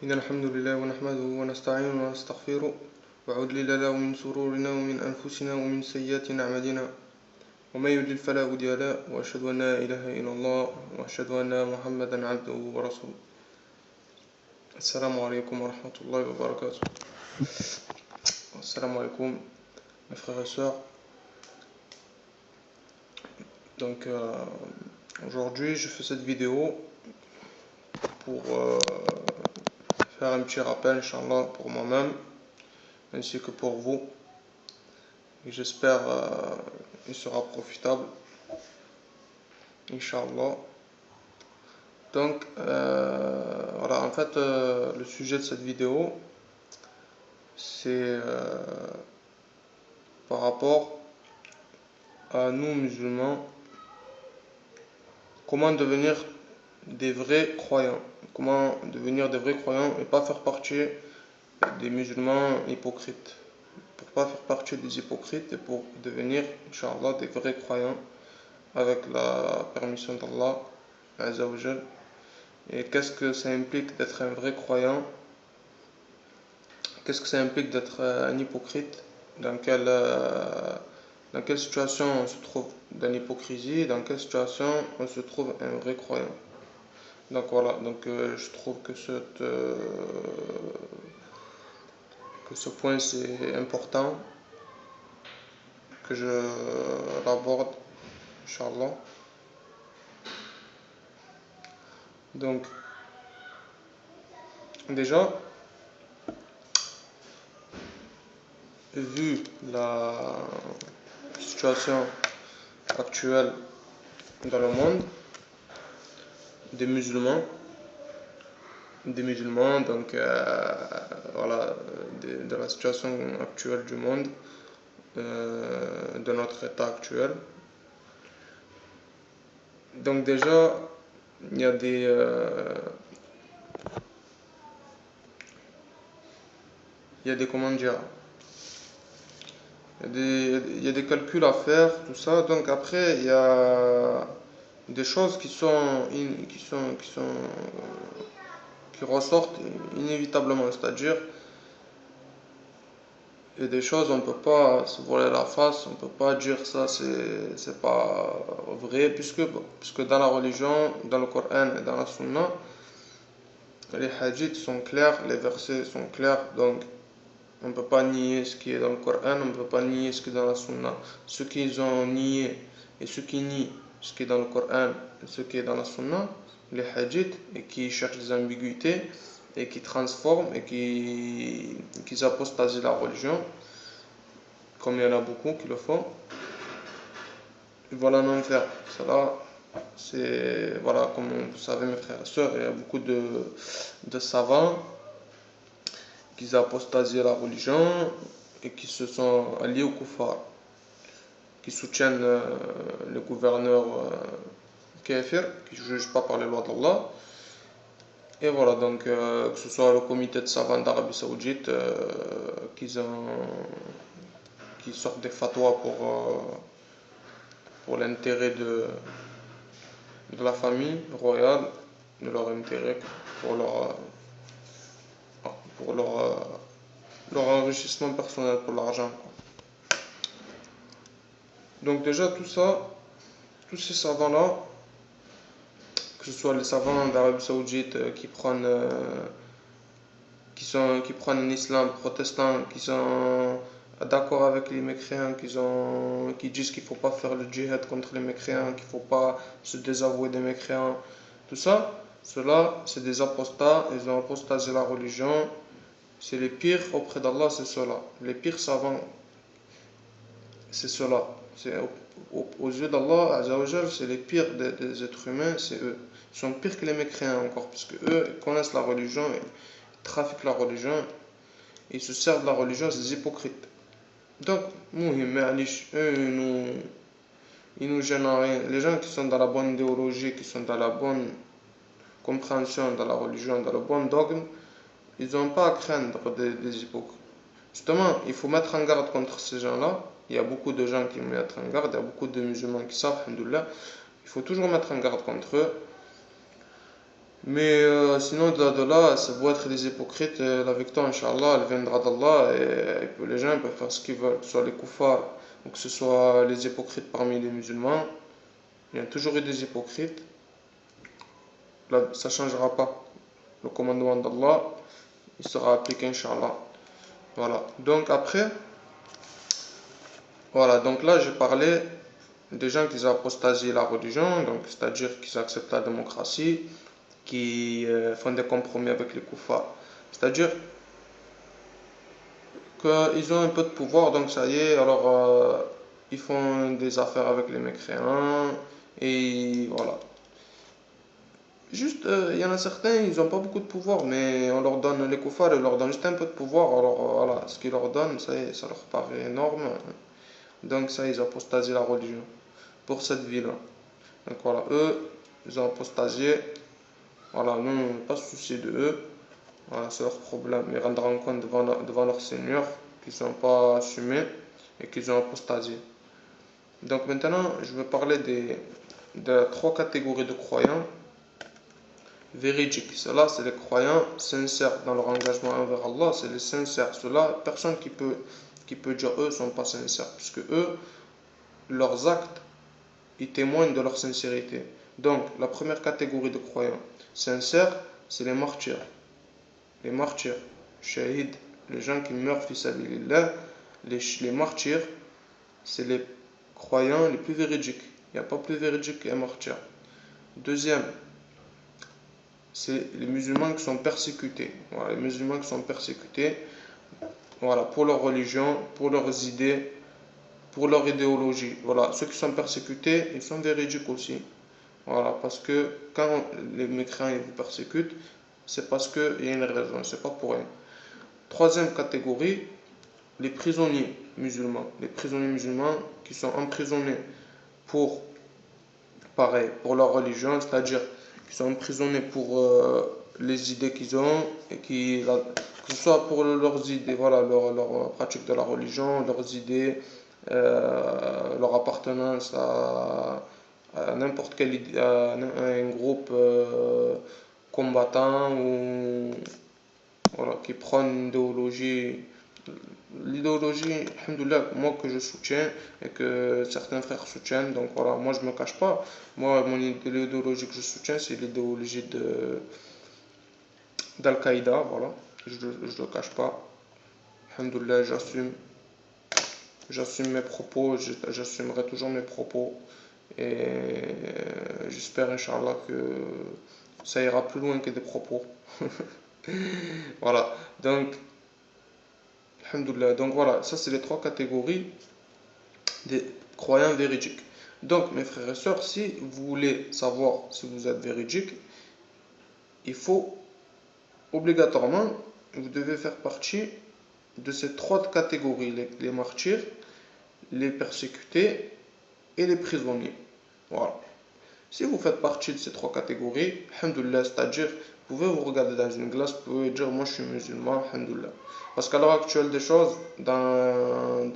إن الحمد لله ونحمده ونستعينه ونستغفره وأعوذ بالله من شرورنا ومن أنفسنا ومن سيئات أعمالنا ومن يضلل فلا هادي له وأشهد أن لا إله إلا الله وأشهد أن محمدا عبده ورسوله. السلام عليكم ورحمة الله وبركاته. Assalamu alaikum mes frères et sœurs. Donc aujourd'hui je fais cette vidéo pour faire un petit rappel, Inch'Allah, pour moi-même ainsi que pour vous, et j'espère il sera profitable, Inch'Allah. Donc voilà, en fait le sujet de cette vidéo c'est par rapport à nous musulmans, comment devenir des vrais croyants, et pas faire partie des musulmans hypocrites, pour pas faire partie des hypocrites et pour devenir, Inch'Allah, des vrais croyants avec la permission d'Allah Azza wa Jal. Et qu'est-ce que ça implique d'être un vrai croyant? Qu'est-ce que ça implique d'être un hypocrite? Dans quelle situation on se trouve dans l'hypocrisie? Dans quelle situation on se trouve un vrai croyant? Donc voilà, je trouve que ce point c'est important que je l'aborde, Inch'Allah. Donc déjà, vu la situation actuelle dans le monde des musulmans, donc voilà, de la situation actuelle du monde, de notre état actuel. Donc déjà, il y a comment dire, il y a des calculs à faire, tout ça. Donc après, il y a des choses qui ressortent inévitablement, c'est-à-dire il y a des choses on peut pas se voiler la face, on peut pas dire ça c'est pas vrai, puisque dans la religion, dans le Coran et dans la Sunna, les hadiths sont clairs, les versets sont clairs, donc on ne peut pas nier ce qui est dans le Coran, on ne peut pas nier ce qui est dans la Sunna. Ceux qui ont nié et ceux qui nient ce qui est dans le Coran et ce qui est dans la Sunna, les hadiths, et qui cherchent des ambiguïtés et qui transforment et qui apostasient la religion, comme il y en a beaucoup qui le font, voilà non faire. Cela, c'est, voilà, comme vous savez mes frères et sœurs, il y a beaucoup de savants qui apostasient la religion et qui se sont alliés au kuffar, qui soutiennent le gouverneur kafir, qui ne juge pas par les lois d'Allah. Et voilà, donc que ce soit le comité de savants d'Arabie Saoudite qui sortent des fatwas pour l'intérêt de la famille royale, de leur intérêt, pour leur enrichissement personnel, pour l'argent. Donc déjà tout ça, tous ces savants-là, que ce soit les savants d'Arabie Saoudite qui prennent un islam protestant, qui sont d'accord avec les mécréants, qui disent qu'il ne faut pas faire le djihad contre les mécréants, qu'il ne faut pas se désavouer des mécréants, tout ça, ceux-là, c'est des apostats, ils ont apostasé la religion, c'est les pires auprès d'Allah, c'est ceux-là. Les pires savants, c'est ceux-là. Aux yeux d'Allah, Azzawajal, c'est les pires des êtres humains, c'est eux. Ils sont pires que les mécréants encore, puisque eux ils connaissent la religion, ils trafiquent la religion, ils se servent de la religion, c'est des hypocrites. Donc, eux, ils nous gênent en rien. Les gens qui sont dans la bonne idéologie, qui sont dans la bonne compréhension de la religion, dans le bon dogme, ils n'ont pas à craindre des hypocrites. Justement, il faut mettre en garde contre ces gens-là. Il y a beaucoup de gens qui mettent en garde, il y a beaucoup de musulmans qui savent, alhamdoulilah. Il faut toujours mettre en garde contre eux. Mais sinon, de là, ça doit être des hypocrites. La victoire, Inch'Allah, elle viendra d'Allah et les gens peuvent faire ce qu'ils veulent, que ce soit les koufars ou que ce soit les hypocrites parmi les musulmans. Il y a toujours eu des hypocrites. Là, ça ne changera pas. Le commandement d'Allah, il sera appliqué, Inch'Allah. Voilà. Donc après, voilà. Donc là, j'ai parlé des gens qui ont apostasé la religion, donc c'est-à-dire qu'ils acceptent la démocratie, qui font des compromis avec les koufars. C'est-à-dire qu'ils ont un peu de pouvoir, donc ça y est, alors ils font des affaires avec les mécréants, et voilà. Juste, il y en a certains, ils n'ont pas beaucoup de pouvoir, mais on leur donne, les koufars, ils leur donnent juste un peu de pouvoir, alors voilà, ce qu'ils leur donnent, ça y est, ça leur paraît énorme, donc ça, ils apostasient la religion pour cette vie-là. Donc voilà, eux, ils ont apostasié, voilà, nous, on n'a pas se soucier de eux, voilà, c'est leur problème, ils rendront compte devant leur Seigneur qu'ils ne sont pas assumés et qu'ils ont apostasié. Donc maintenant, je vais parler de trois catégories de croyants véridiques. Ceux-là, c'est les croyants sincères dans leur engagement envers Allah, c'est les sincères. Ceux-là, personne qui peut dire eux ne sont pas sincères, puisque eux, leurs actes, ils témoignent de leur sincérité. Donc, la première catégorie de croyants sincères, c'est les martyrs. Les martyrs, shahid, les gens qui meurent fi sabilillah, les martyrs, c'est les croyants les plus véridiques. Il n'y a pas plus véridique qu'un martyr. Deuxième, c'est les musulmans qui sont persécutés. Voilà, les musulmans qui sont persécutés, voilà, pour leur religion, pour leurs idées, pour leur idéologie. Voilà, ceux qui sont persécutés, ils sont véridiques aussi. Voilà, parce que quand les mécréants ils vous persécutent, c'est parce qu'il y a une raison, c'est pas pour rien. Troisième catégorie, les prisonniers musulmans. Les prisonniers musulmans qui sont emprisonnés pour, pareil, pour leur religion, c'est-à-dire qu'ils sont emprisonnés pour les idées qu'ils ont, et que ce soit pour leurs idées, voilà, leur pratique de la religion, leurs idées, leur appartenance à n'importe quel à un groupe combattant ou voilà, qui prône une idéologie. L'idéologie, alhamdoulilah, moi que je soutiens et que certains frères soutiennent, donc voilà, moi je me cache pas. Moi, l'idéologie que je soutiens, c'est l'idéologie d'Al-Qaïda, voilà, je le cache pas. Alhamdoulilah, j'assume mes propos, j'assumerai toujours mes propos et j'espère, Inch'Allah, que ça ira plus loin que des propos. Voilà, donc, alhamdoulilah, donc voilà, ça c'est les trois catégories des croyants véridiques. Donc, mes frères et sœurs, si vous voulez savoir si vous êtes véridique, il faut obligatoirement, vous devez faire partie de ces trois catégories, les martyrs, les persécutés et les prisonniers. Voilà. Si vous faites partie de ces trois catégories, alhamdoulilah, c'est-à-dire, vous pouvez vous regarder dans une glace, vous pouvez dire, moi je suis musulman, alhamdoulilah. Parce qu'à l'heure actuelle des choses, dans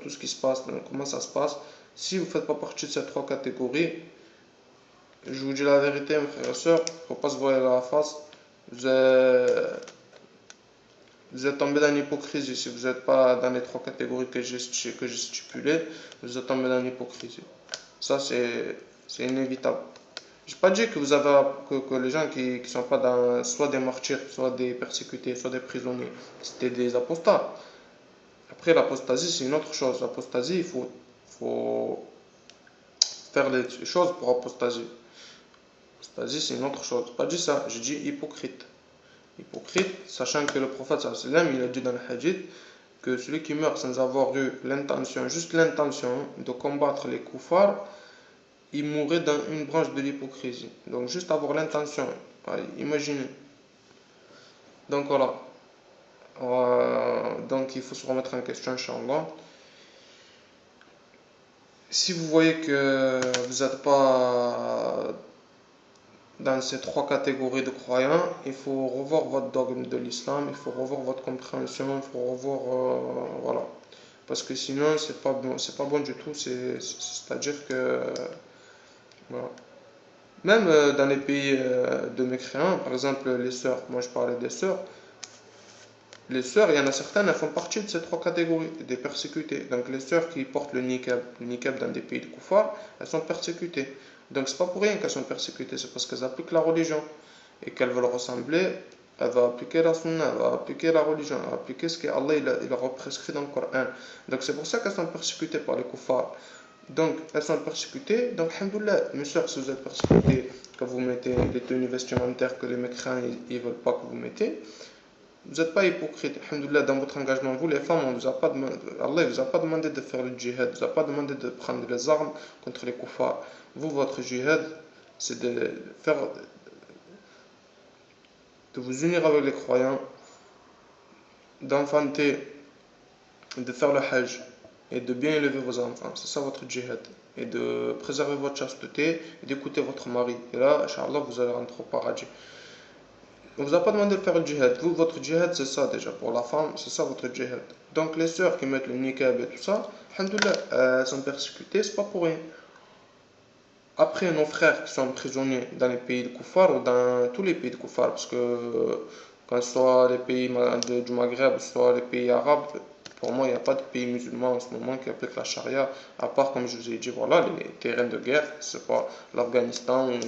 tout ce qui se passe, dans comment ça se passe, si vous ne faites pas partie de ces trois catégories, je vous dis la vérité, mes frères et sœurs, il ne faut pas se voiler la face. Vous êtes, vous êtes tombé dans l'hypocrisie. Si vous n'êtes pas dans les trois catégories que j'ai stipulées, vous êtes tombé dans l'hypocrisie. Ça, c'est inévitable. Je n'ai pas dit que vous avez que les gens qui ne sont pas dans soit des martyrs, soit des persécutés, soit des prisonniers, c'était des apostats. Après, l'apostasie, c'est une autre chose. L'apostasie, faut faire les choses pour apostasier. L'apostasie, c'est une autre chose. Pas dit ça, j'ai dit hypocrite. Hypocrite, sachant que le prophète sallam, il a dit dans le hadith que celui qui meurt sans avoir eu l'intention, juste l'intention de combattre les koufars, il mourrait dans une branche de l'hypocrisie. Donc juste avoir l'intention, imaginez. Donc voilà. Donc il faut se remettre en question, Inch'Allah. Si vous voyez que vous n'êtes pas dans ces trois catégories de croyants, il faut revoir votre dogme de l'islam, il faut revoir votre compréhension, il faut revoir, voilà. Parce que sinon, c'est pas bon du tout. C'est-à-dire que, voilà. Même dans les pays de mécréants, par exemple les sœurs, moi je parlais des sœurs, les sœurs, il y en a certaines, elles font partie de ces trois catégories, des persécutées. Donc les sœurs qui portent le niqab dans des pays de koufar, elles sont persécutées. Donc c'est pas pour rien qu'elles sont persécutées, c'est parce qu'elles appliquent la religion et qu'elles veulent ressembler, elle va appliquer la sunna, elle va appliquer la religion, elle va appliquer ce qu'Allah il a prescrit dans le Coran. Donc c'est pour ça qu'elles sont persécutées par les koufars. Donc elles sont persécutées, donc alhamdoulilah, mes soeurs, si vous êtes persécutées, que vous mettez les tenues vestimentaires que les mécréants ils veulent pas que vous mettez, vous n'êtes pas hypocrite, alhamdoulilah, dans votre engagement. Vous, les femmes, Allah ne vous a pas demandé de faire le djihad, ne vous a pas demandé de prendre les armes contre les koufars. Vous, votre djihad, c'est de vous unir avec les croyants, d'enfanter, de faire le hajj et de bien élever vos enfants. C'est ça votre djihad. Et de préserver votre chasteté et d'écouter votre mari. Et là, Inch'Allah, vous allez rentrer au paradis. On ne vous a pas demandé de faire le djihad. Vous, votre djihad, c'est ça déjà. Pour la femme, c'est ça votre djihad. Donc les sœurs qui mettent le niqab et tout ça, alhamdoulilah, elles sont persécutées, c'est pas pour rien. Après, nos frères qui sont prisonniers dans les pays de Koufar ou dans tous les pays de Koufar, parce que quand ce soit les pays du Maghreb, soit les pays arabes, pour moi, il n'y a pas de pays musulman en ce moment qui applique la charia, à part, comme je vous ai dit, voilà, les terrains de guerre, c'est pas l'Afghanistan ou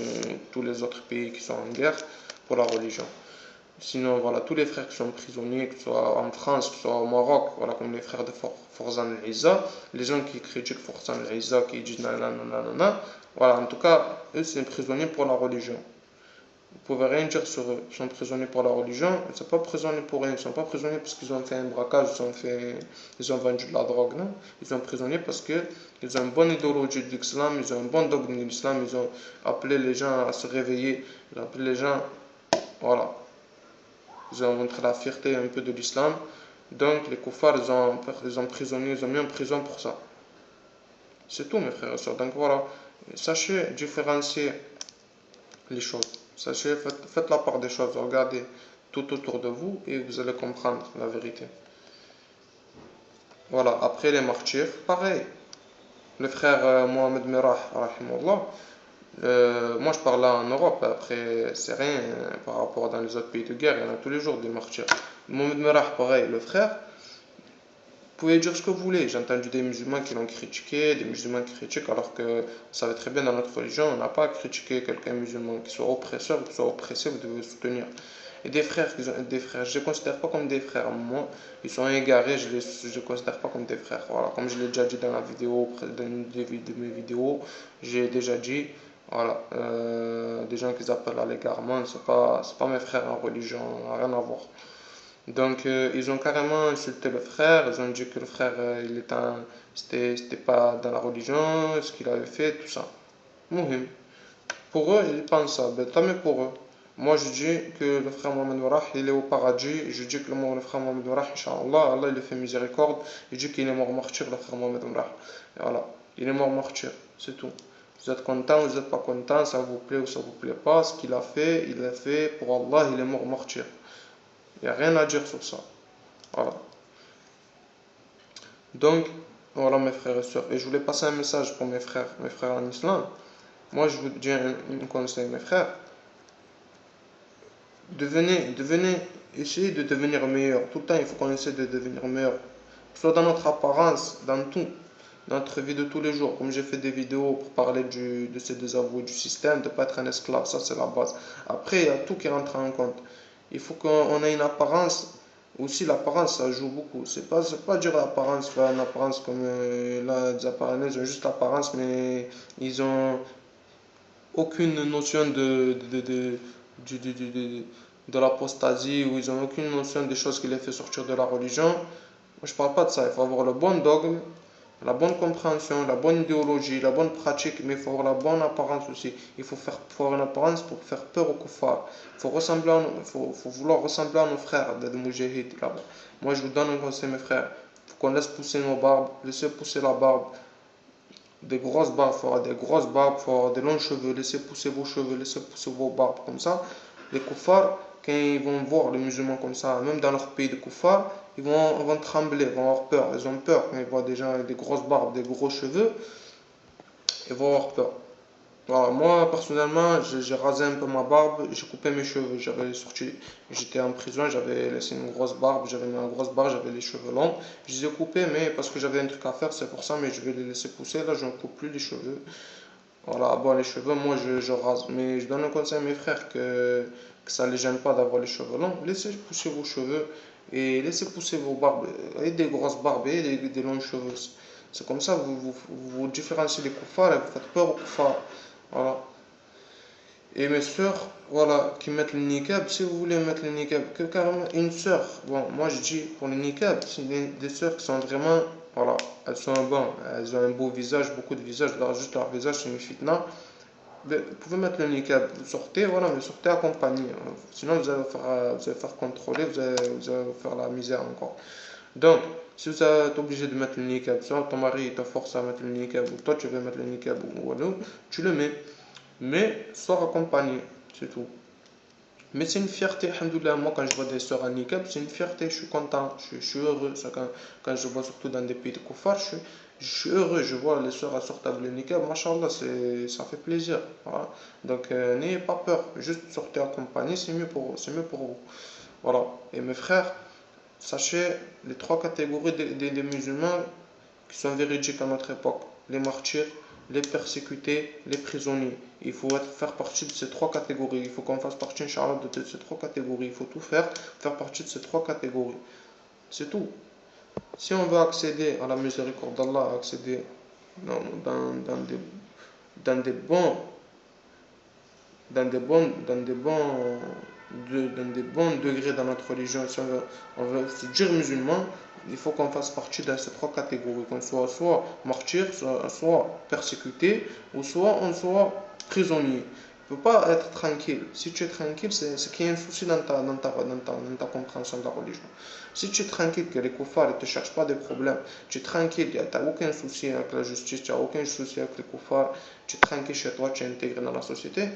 tous les autres pays qui sont en guerre pour la religion. Sinon, voilà, tous les frères qui sont prisonniers, que ce soit en France, que ce soit au Maroc, voilà, comme les frères de Forzan al-Izza, les gens qui critiquent Forzan al-Izza, qui disent nanana, voilà, en tout cas, eux, c'est prisonniers pour la religion. Vous pouvez rien dire sur eux. Ils sont prisonniers pour la religion, ils ne sont pas prisonniers pour rien. Ils ne sont pas prisonniers parce qu'ils ont fait un braquage, ils ont vendu de la drogue, non. Ils sont prisonniers parce qu'ils ont une bonne idéologie de l'islam, ils ont un bon dogme de l'islam, ils ont appelé les gens à se réveiller, ils ont appelé les gens, voilà. Ils ont montré la fierté un peu de l'islam. Donc les koufars, ils ont prisonniers, ils ont mis en prison pour ça. C'est tout mes frères et sœurs. Donc voilà, sachez différencier les choses. Sachez, faites la part des choses, regardez tout autour de vous et vous allez comprendre la vérité. Voilà, après les martyrs, pareil. Le frère Mohamed Merah, rahimahullah, moi je parle là en Europe, après c'est rien par rapport dans les autres pays de guerre, il y en a tous les jours des martyrs. Mohamed Merah, pareil, le frère, vous pouvez dire ce que vous voulez. J'ai entendu des musulmans qui l'ont critiqué, des musulmans qui critiquent, alors que vous savez très bien dans notre religion, on n'a pas à critiquer quelqu'un musulman qui soit oppresseur ou qui soit oppressé, vous devez le soutenir. Et des frères, je ne les considère pas comme des frères. Moi, ils sont égarés, je ne les considère pas comme des frères. Voilà, comme je l'ai déjà dit dans la vidéo, dans une de mes vidéos, j'ai déjà dit, voilà, des gens qu'ils appellent à l'égarement, c'est pas mes frères en religion, rien à voir. Donc, ils ont carrément insulté le frère, ils ont dit que le frère, c'était pas dans la religion, ce qu'il avait fait, tout ça. Mouhim. Pour eux, ils pensent ça, ben, tant mieux pour eux. Moi, je dis que le frère Mohamed Warah, il est au paradis. Je dis que le frère Mohamed Warah, Inch'Allah, Allah, il lui fait miséricorde. Je dis qu'il est mort martyr, le frère Mohamed Warah. Voilà, il est mort martyr, c'est tout. Vous êtes content, vous n'êtes pas content, ça vous plaît ou ça vous plaît pas. Ce qu'il a fait, il l'a fait pour Allah, il est mort martyr. Il n'y a rien à dire sur ça. Voilà. Donc, voilà mes frères et sœurs. Et je voulais passer un message pour mes frères en islam. Moi, je vous dis un conseil, mes frères. Essayez de devenir meilleur. Tout le temps, il faut qu'on essaie de devenir meilleur. Soit dans notre apparence, dans tout. Dans notre vie de tous les jours. Comme j'ai fait des vidéos pour parler de ces désavoués du système, de ne pas être un esclave. Ça, c'est la base. Après, il y a tout qui rentre en compte. Il faut qu'on ait une apparence. Aussi, l'apparence, ça joue beaucoup. C'est pas dire l'apparence, faire une apparence comme là, des apparences, ils ont juste l'apparence, mais ils ont aucune notion de l'apostasie, ou ils ont aucune notion des choses qui les fait sortir de la religion. Moi, je parle pas de ça. Il faut avoir le bon dogme, la bonne compréhension, la bonne idéologie, la bonne pratique, mais il faut avoir la bonne apparence aussi. Faut avoir une apparence pour faire peur aux kuffars. Faut vouloir ressembler à nos frères des moujahid là-bas. Moi, je vous donne un conseil, mes frères. Il faut qu'on laisse pousser nos barbes, laisser pousser la barbe. Des grosses barbes, il faut avoir des grosses barbes, il faut avoir des longs cheveux, laissez pousser vos cheveux, laissez pousser vos barbes comme ça. Les kuffars, quand ils vont voir les musulmans comme ça, même dans leur pays de kuffars, ils vont trembler, ils vont avoir peur. Ils ont peur quand ils voient des gens avec des grosses barbes, des gros cheveux, ils vont avoir peur. Voilà, moi, personnellement, j'ai rasé un peu ma barbe, j'ai coupé mes cheveux. J'avais sorti, j'étais en prison, j'avais laissé une grosse barbe, j'avais mis une grosse barbe, j'avais les cheveux longs. Je les ai coupés, mais parce que j'avais un truc à faire, c'est pour ça, mais je vais les laisser pousser. Là, je ne coupe plus les cheveux. Voilà, bon, les cheveux, moi, je rase. Mais je donne un conseil à mes frères que ça ne les gêne pas d'avoir les cheveux longs. Laissez pousser vos cheveux et laissez pousser vos barbes. Et des grosses barbes et des longs cheveux. C'est comme ça, vous différenciez les koufars et vous faites peur aux koufars. Voilà. Et mes sœurs, voilà, qui mettent le niqab, si vous voulez mettre le niqab, que carrément une sœur, bon, moi je dis pour le niqab, c'est des sœurs qui sont vraiment, voilà, elles sont bon, elles ont un beau visage, beaucoup de visage, juste leur visage c'est une fitna. Mais vous pouvez mettre le niqab, vous sortez, voilà, mais sortez accompagné. Sinon vous allez faire contrôler, vous allez faire la misère encore. Donc, si vous êtes obligé de mettre le niqab, soit ton mari te force à mettre le niqab, ou toi tu veux mettre le niqab, ou non, tu le mets. Mais sois accompagné, c'est tout. Mais c'est une fierté, alhamdoulilah, moi quand je vois des sœurs en niqab, c'est une fierté, je suis content, je suis heureux. Ça, quand je vois surtout dans des pays de koufar, je suis heureux, je vois les sœurs sortent avec le niqab, machallah, ça fait plaisir. Voilà. Donc n'ayez pas peur, juste sortez accompagné, c'est mieux pour vous. Voilà. Et mes frères, sachez les trois catégories des musulmans qui sont véridiques à notre époque. Les martyrs, les persécutés, les prisonniers. Il faut faire partie de ces trois catégories. Il faut qu'on fasse partie, Inch'Allah, de ces trois catégories. Il faut tout faire partie de ces trois catégories. C'est tout. Si on veut accéder à la miséricorde d'Allah, accéder dans, dans, dans des, dans des bons, dans des bons, dans des bons degrés dans notre religion, si on veut se dire musulman, il faut qu'on fasse partie de ces trois catégories, qu'on soit martyr, soit persécuté, ou soit on soit prisonnier. Tu ne peux pas être tranquille. Si tu es tranquille, c'est qu'il y a un souci dans ta compréhension de la religion. Si tu es tranquille, que les koufars ne te cherchent pas des problèmes, tu es tranquille, tu n'as aucun souci avec la justice, tu n'as aucun souci avec les koufars, tu es tranquille chez toi, tu es intégré dans la société,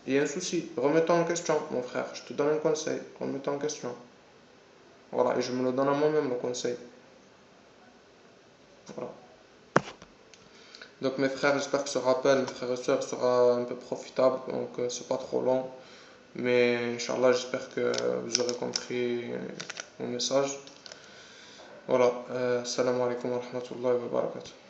il y a un souci. Remets-toi en question, mon frère. Je te donne un conseil. Remets-toi en question. Voilà, et je me le donne à moi-même, le conseil. Voilà. Donc mes frères, j'espère que ce rappel, mes frères et sœurs, sera un peu profitable. Donc c'est pas trop long. Mais Inch'Allah, j'espère que vous aurez compris mon message. Voilà. Salam alaikum wa rahmatullahi wa barakatuh.